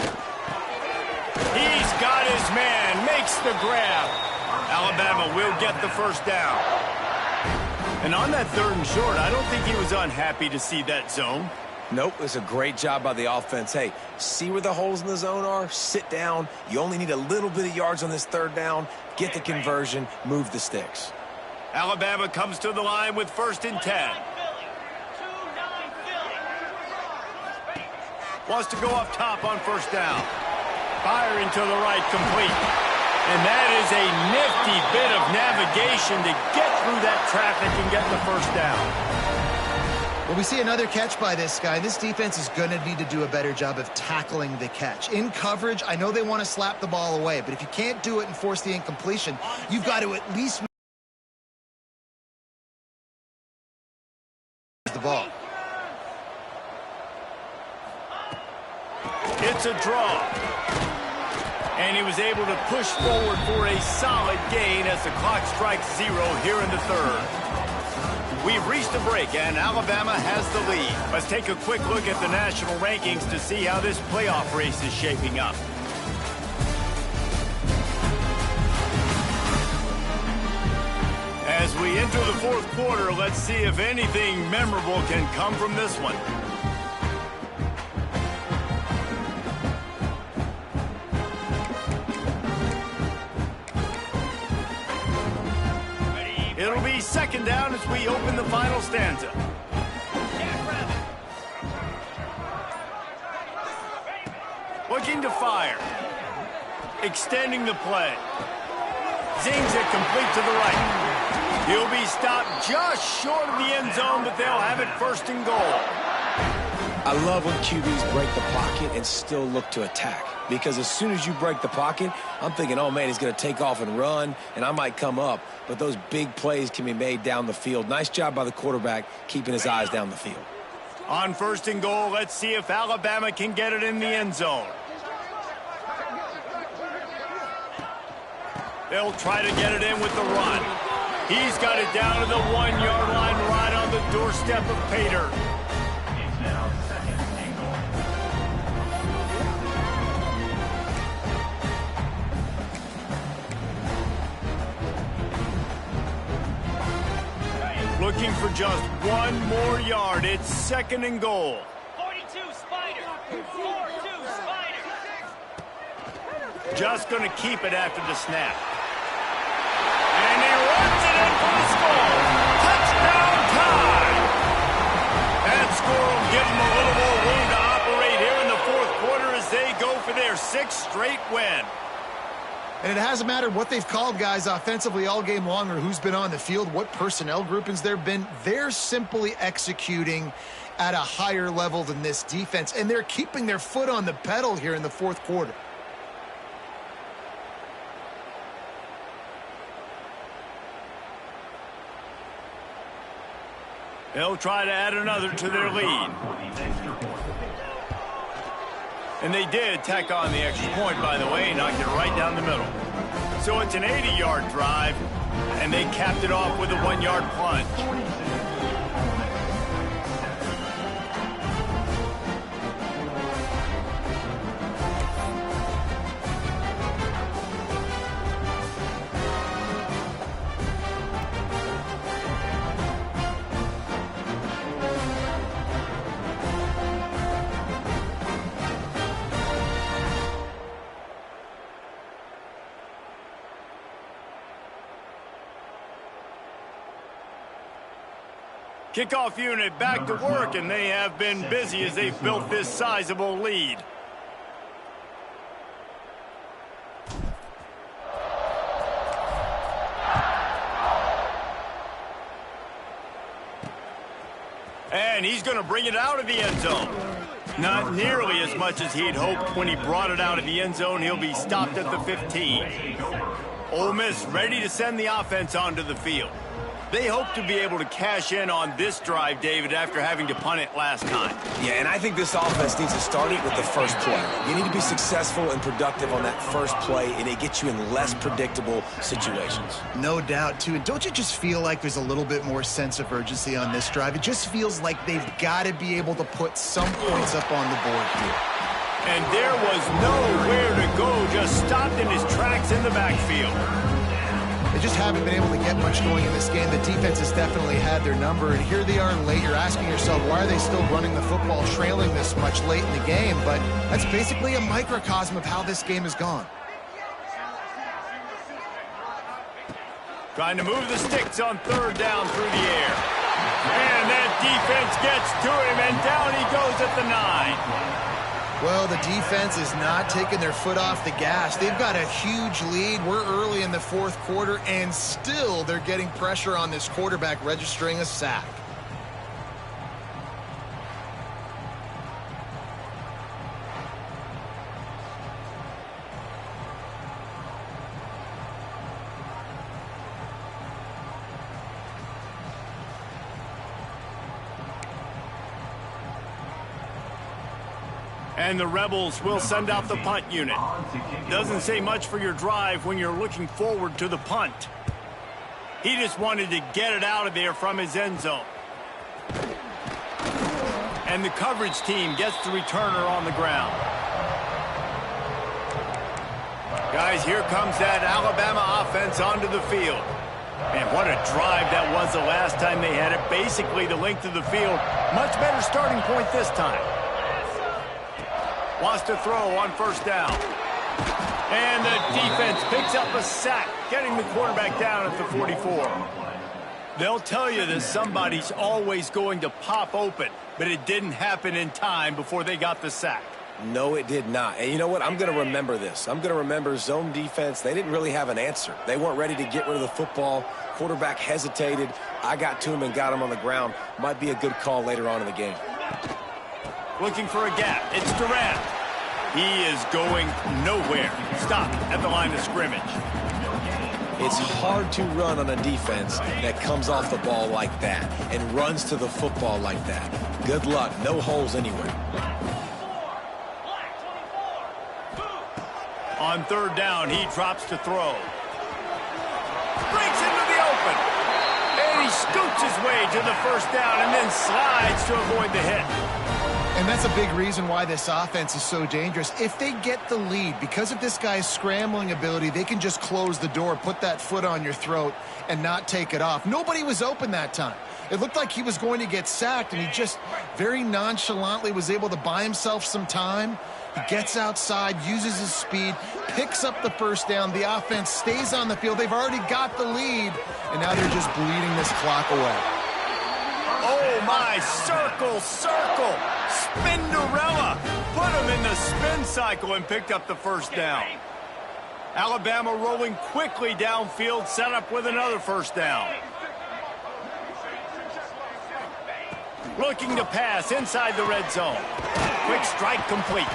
He's got his man. Makes the grab. Alabama will get the first down. And on that third and short, I don't think he was unhappy to see that zone. Nope, it's a great job by the offense. Hey, see where the holes in the zone are? Sit down. You only need a little bit of yards on this third down. Get the conversion. Move the sticks. Alabama comes to the line with 1st and 10. Wants to go up top on first down. Firing to the right, complete. And that is a nifty bit of navigation to get through that traffic and get the first down. Well, we see another catch by this guy. This defense is going to need to do a better job of tackling the catch. In coverage, I know they want to slap the ball away, but if you can't do it and force the incompletion, you've got to at least the ball. It's a draw. And he was able to push forward for a solid gain as the clock strikes 0 here in the third. We've reached a break, and Alabama has the lead. Let's take a quick look at the national rankings to see how this playoff race is shaping up. As we enter the fourth quarter, let's see if anything memorable can come from this one. It'll be second down as we open the final stanza. Looking to fire. Extending the play. Zings it complete to the right. He'll be stopped just short of the end zone, but they'll have it 1st and goal. I love when QBs break the pocket and still look to attack. Because as soon as you break the pocket, I'm thinking, oh, man, he's going to take off and run, and I might come up. But those big plays can be made down the field. Nice job by the quarterback keeping his eyes down the field. On 1st and goal, let's see if Alabama can get it in the end zone. They'll try to get it in with the run. He's got it down to the 1-yard line right on the doorstep of Pater. Looking for just one more yard. It's 2nd and goal. 42 Spider. 4-2 Spider. Just going to keep it after the snap. And he runs it in for the score. Touchdown time. That score will give them a little more room to operate here in the fourth quarter as they go for their 6th straight win. And it hasn't mattered what they've called guys offensively all game long or who's been on the field, what personnel groupings there have been. They're simply executing at a higher level than this defense, and they're keeping their foot on the pedal here in the fourth quarter. They'll try to add another to their lead. And they did tack on the extra point, by the way, knocked it right down the middle. So it's an 80-yard drive, and they capped it off with a 1-yard plunge. Kickoff unit back to work, and they have been busy as they've built this sizable lead. And he's going to bring it out of the end zone. Not nearly as much as he'd hoped when he brought it out of the end zone. He'll be stopped at the 15. Ole Miss ready to send the offense onto the field. They hope to be able to cash in on this drive, David, after having to punt it last time. Yeah, and I think this offense needs to start it with the first play. You need to be successful and productive on that first play, and it gets you in less predictable situations. No doubt, too. And don't you just feel like there's a little bit more sense of urgency on this drive? It just feels like they've got to be able to put some points up on the board here. And there was nowhere to go, just stopped in his tracks in the backfield. They just haven't been able to get much going in this game. The defense has definitely had their number, and here they are late. You're asking yourself, why are they still running the football, trailing this much late in the game? But that's basically a microcosm of how this game has gone. Trying to move the sticks on third down through the air. And that defense gets to him, and down he goes at the 9. Well, the defense is not taking their foot off the gas. They've got a huge lead. We're early in the fourth quarter, and still they're getting pressure on this quarterback, registering a sack. And the Rebels will send out the punt unit. Doesn't say much for your drive when you're looking forward to the punt. He just wanted to get it out of there from his end zone. And the coverage team gets the returner on the ground. Guys, here comes that Alabama offense onto the field. Man, what a drive that was the last time they had it. Basically the length of the field. Much better starting point this time. Wants to throw on first down. And the defense picks up a sack, getting the quarterback down at the 44. They'll tell you that somebody's always going to pop open, but it didn't happen in time before they got the sack. No, it did not. And you know what? I'm going to remember this. I'm going to remember zone defense. They didn't really have an answer. They weren't ready to get rid of the football. Quarterback hesitated. I got to him and got him on the ground. Might be a good call later on in the game. Looking for a gap. It's Durant. He is going nowhere. Stopped at the line of scrimmage. It's hard to run on a defense that comes off the ball like that and runs to the football like that. Good luck. No holes anywhere. On third down, he drops to throw. Breaks into the open. And he scoots his way to the first down and then slides to avoid the hit. And that's a big reason why this offense is so dangerous. If they get the lead, because of this guy's scrambling ability, they can just close the door, put that foot on your throat, and not take it off. Nobody was open that time. It looked like he was going to get sacked, and he just very nonchalantly was able to buy himself some time. He gets outside, uses his speed, picks up the first down. The offense stays on the field. They've already got the lead, and now they're just bleeding this clock away. Oh, my, circle, circle. Spinderella put him in the spin cycle and picked up the first down. Alabama rolling quickly downfield, set up with another first down. Looking to pass inside the red zone. Quick strike complete.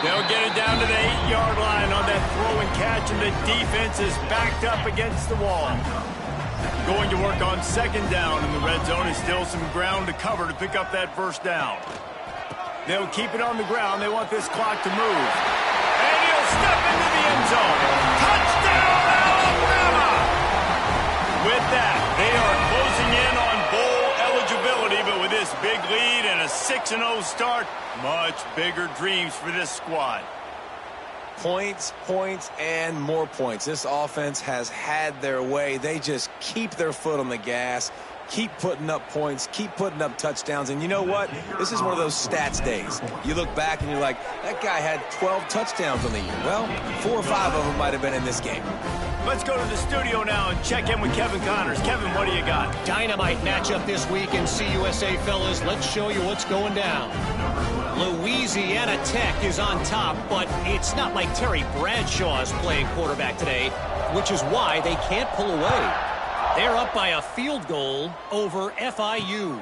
They'll get it down to the 8-yard line on that throw and catch, and the defense is backed up against the wall. Going to work on second down in the red zone. Is still some ground to cover to pick up that first down. They'll keep it on the ground. They want this clock to move. And he'll step into the end zone. Touchdown, Alabama! With that, they are closing in on bowl eligibility, but with this big lead and a 6-0 start, much bigger dreams for this squad. Points, points, and more points. This offense has had their way. They just keep their foot on the gas, keep putting up points, keep putting up touchdowns. And you know what? This is one of those stats days. You look back and you're like, that guy had 12 touchdowns on the year. Well, 4 or 5 of them might have been in this game. Let's go to the studio now and check in with Kevin Connors. Kevin, what do you got? Dynamite matchup this week in CUSA, fellas. Let's show you what's going down. Louisiana Tech is on top, but it's not like Terry Bradshaw's playing quarterback today, which is why they can't pull away. They're up by a field goal over FIU.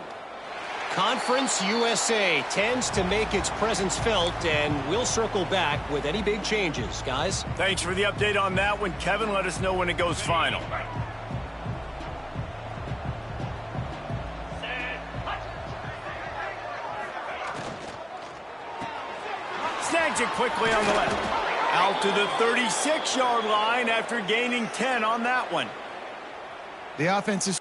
Conference USA tends to make its presence felt, and we'll circle back with any big changes, guys. Thanks for the update on that one, Kevin. Let us know when it goes final. Snags it quickly on the left. Out to the 36-yard line after gaining 10 on that one. The offense is...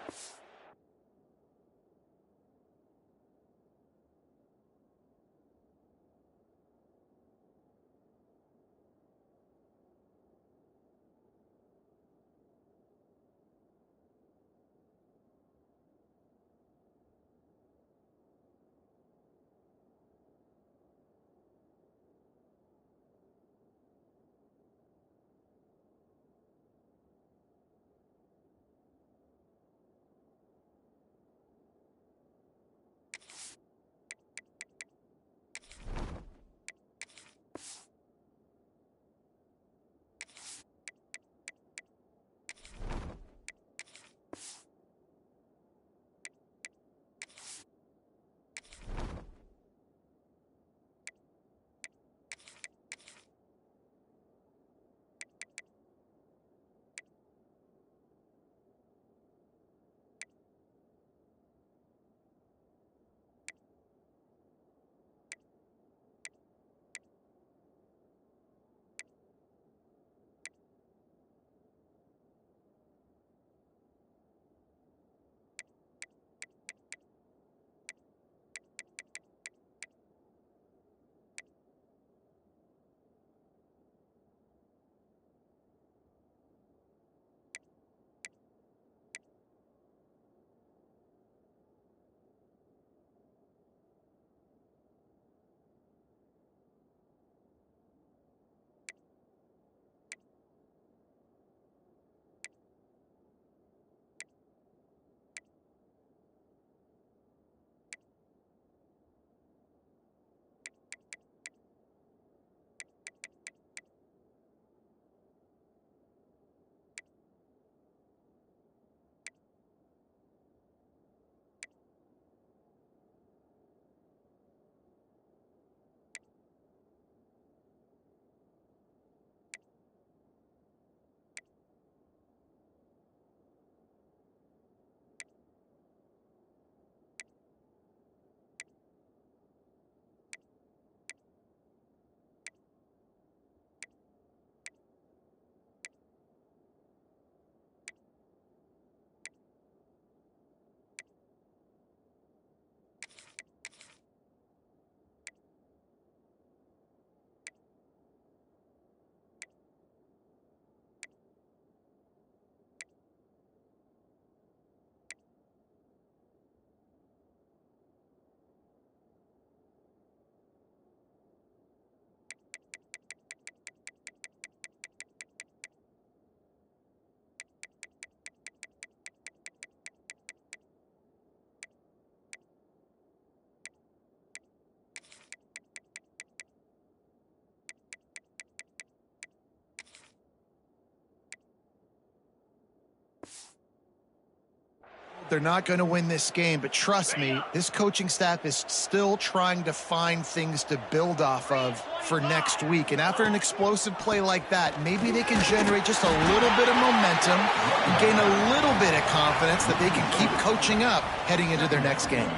They're not going to win this game, but trust me, this coaching staff is still trying to find things to build off of for next week. And after an explosive play like that, maybe they can generate just a little bit of momentum and gain a little bit of confidence that they can keep coaching up heading into their next game.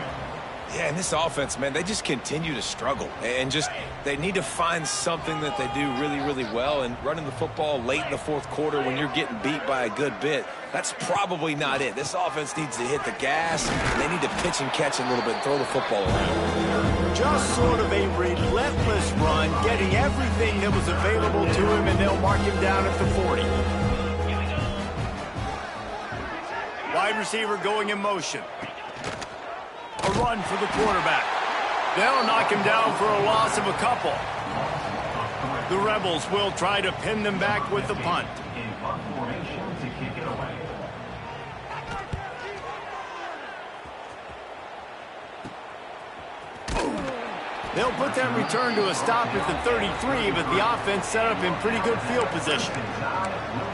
Yeah, and this offense, man, they just continue to struggle. And just, they need to find something that they do really, really well. And running the football late in the fourth quarter when you're getting beat by a good bit, that's probably not it. This offense needs to hit the gas. And they need to pitch and catch a little bit and throw the football around. Just sort of a relentless run, getting everything that was available to him, and they'll mark him down at the 40. Wide receiver going in motion. A run for the quarterback. They'll knock him down for a loss of a couple. The Rebels will try to pin them back with the punt. formation to kick it away. They'll put that return to a stop at the 33, but the offense set up in pretty good field position. Will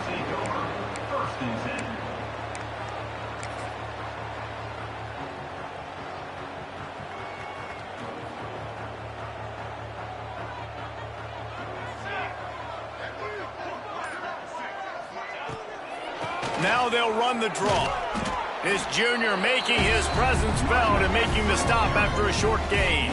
take over. First and 10. Now they'll run the draw. This junior making his presence felt and making the stop after a short gain.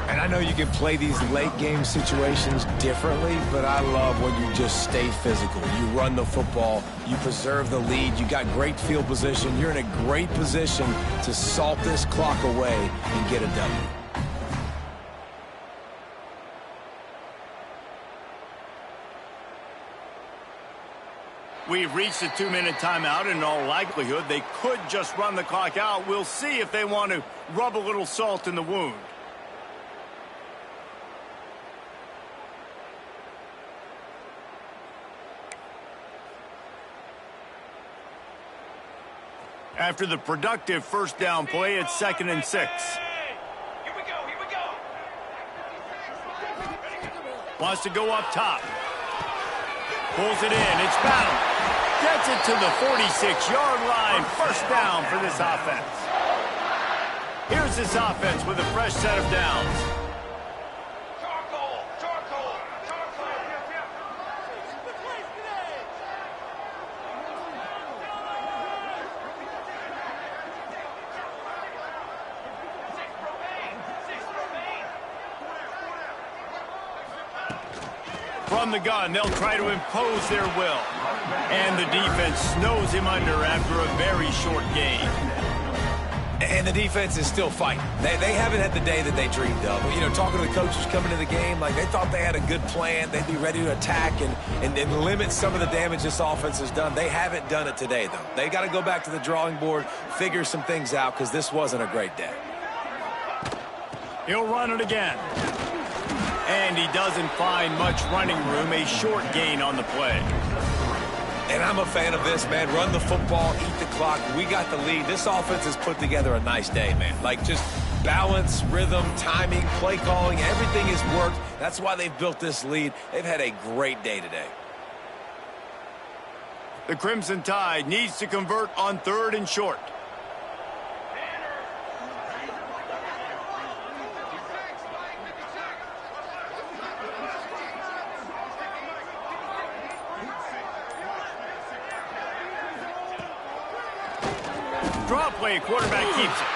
And I know you can play these late game situations differently, but I love when you just stay physical. You run the football, you preserve the lead, you got great field position, you're in a great position to salt this clock away and get a W. We've reached a 2-minute timeout, and in all likelihood, they could just run the clock out. We'll see if they want to rub a little salt in the wound. After the productive first down play, it's 2nd and 6. Here we go, here we go. Wants to go up top. Pulls it in. It's battle. Gets it to the 46-yard line. First down for this offense. Here's this offense with a fresh set of downs. Charcoal, charcoal, charcoal. Six remain. From the gun, they'll try to impose their will. And the defense snows him under after a very short gain. And the defense is still fighting. They haven't had the day that they dreamed of. You know, talking to the coaches coming to the game, like they thought they had a good plan. They'd be ready to attack and limit some of the damage this offense has done. They haven't done it today, though. They got to go back to the drawing board, figure some things out, because this wasn't a great day. He'll run it again. And he doesn't find much running room. A short gain on the play. And I'm a fan of this, man. Run the football, eat the clock. We got the lead. This offense has put together a nice day, man. Like just balance, rhythm, timing, play calling, everything has worked. That's why they've built this lead. They've had a great day today. The Crimson Tide needs to convert on 3rd and short. Draw play, quarterback keeps it.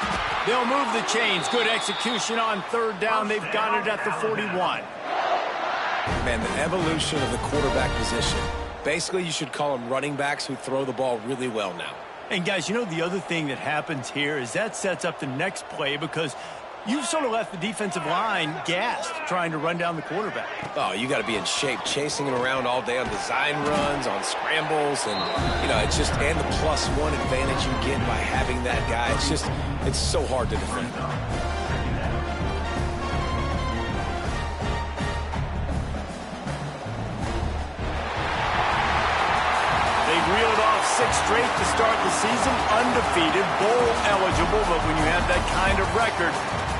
They'll move the chains. Good execution on 3rd down. They've got it at the 41. Man, the evolution of the quarterback position. Basically, you should call them running backs who throw the ball really well now. And guys, you know the other thing that happens here is that sets up the next play because you've sort of left the defensive line gassed trying to run down the quarterback. Oh, you got to be in shape, chasing him around all day on design runs, on scrambles, and, you know, it's just, and the +1 advantage you get by having that guy. It's just, it's so hard to defend. They've reeled off 6 straight to start the season, undefeated, bowl eligible, but when you have that kind of record,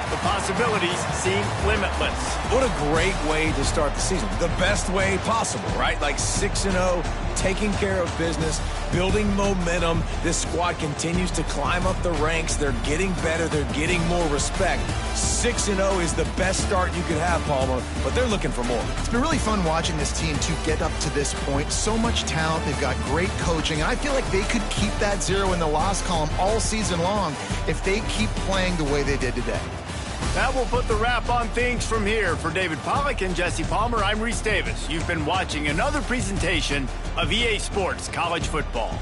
the possibilities seem limitless. What a great way to start the season. The best way possible, right? Like 6-0, taking care of business, building momentum. This squad continues to climb up the ranks. They're getting better. They're getting more respect. 6-0 is the best start you could have, Palmer, but they're looking for more. It's been really fun watching this team to get up to this point. So much talent. They've got great coaching. And I feel like they could keep that 0 in the loss column all season long if they keep playing the way they did today. That will put the wrap on things from here. For David Pollack and Jesse Palmer, I'm Reese Davis. You've been watching another presentation of EA Sports College Football.